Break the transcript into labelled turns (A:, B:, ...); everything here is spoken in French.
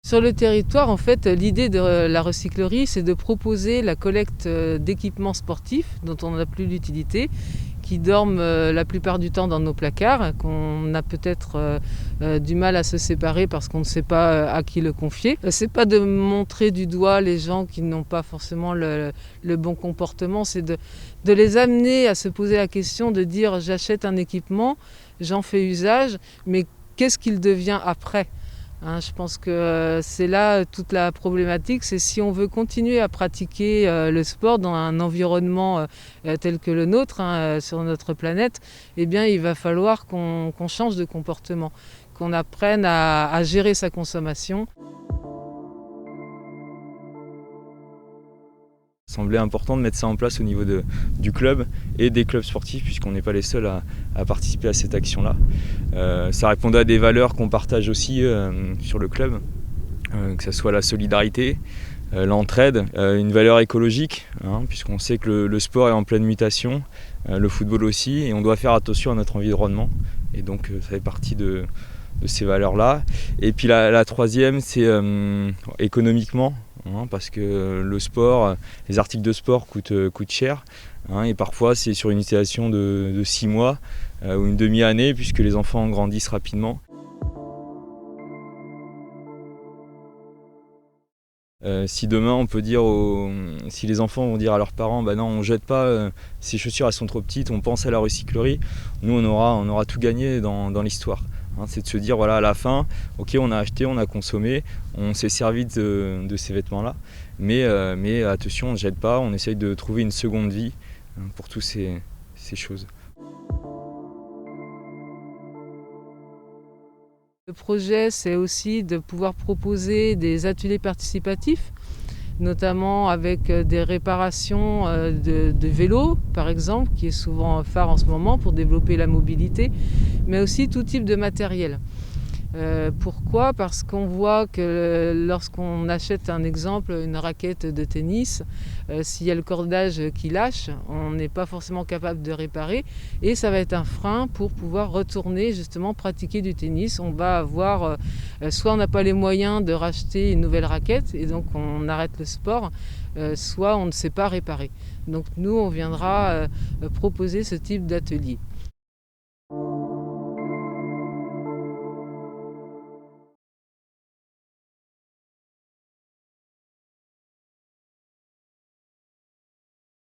A: Sur le territoire, en fait, l'idée de la recyclerie, c'est de proposer la collecte d'équipements sportifs dont on n'a plus l'utilité, qui dorment la plupart du temps dans nos placards, qu'on a peut-être du mal à se séparer parce qu'on ne sait pas à qui le confier. C'est pas de montrer du doigt les gens qui n'ont pas forcément le bon comportement, c'est de les amener à se poser la question de dire j'achète un équipement, j'en fais usage, mais qu'est-ce qu'il devient après ? Je pense que c'est là toute la problématique, c'est si on veut continuer à pratiquer le sport dans un environnement tel que le nôtre, sur notre planète, eh bien il va falloir qu'on change de comportement, qu'on apprenne à gérer sa consommation.
B: Il semblait important de mettre ça en place au niveau du club et des clubs sportifs, puisqu'on n'est pas les seuls à participer à cette action-là. Ça répondait à des valeurs qu'on partage aussi sur le club, que ce soit la solidarité, l'entraide, une valeur écologique, puisqu'on sait que le sport est en pleine mutation, le football aussi, et on doit faire attention à notre environnement. Et donc ça fait partie de ces valeurs-là. Et puis la troisième, c'est économiquement, parce que le sport, les articles de sport coûtent cher, et parfois c'est sur une utilisation de 6 mois ou une demi-année, puisque les enfants grandissent rapidement. Si demain on peut dire si les enfants vont dire à leurs parents bah non on jette pas ces chaussures, elles sont trop petites, on pense à la recyclerie, nous on aura tout gagné dans l'histoire. C'est de se dire voilà, à la fin, ok, on a acheté, on a consommé, on s'est servi de ces vêtements-là, mais attention, on ne jette pas, on essaye de trouver une seconde vie pour toutes ces choses.
A: Le projet, c'est aussi de pouvoir proposer des ateliers participatifs, notamment avec des réparations de vélos, par exemple, qui est souvent phare en ce moment pour développer la mobilité, mais aussi tout type de matériel. Pourquoi ? Parce qu'on voit que lorsqu'on achète un exemple, une raquette de tennis, s'il y a le cordage qui lâche, on n'est pas forcément capable de réparer et ça va être un frein pour pouvoir retourner justement pratiquer du tennis. On va avoir, soit on n'a pas les moyens de racheter une nouvelle raquette et donc on arrête le sport, soit on ne sait pas réparer. Donc nous, on viendra proposer ce type d'atelier.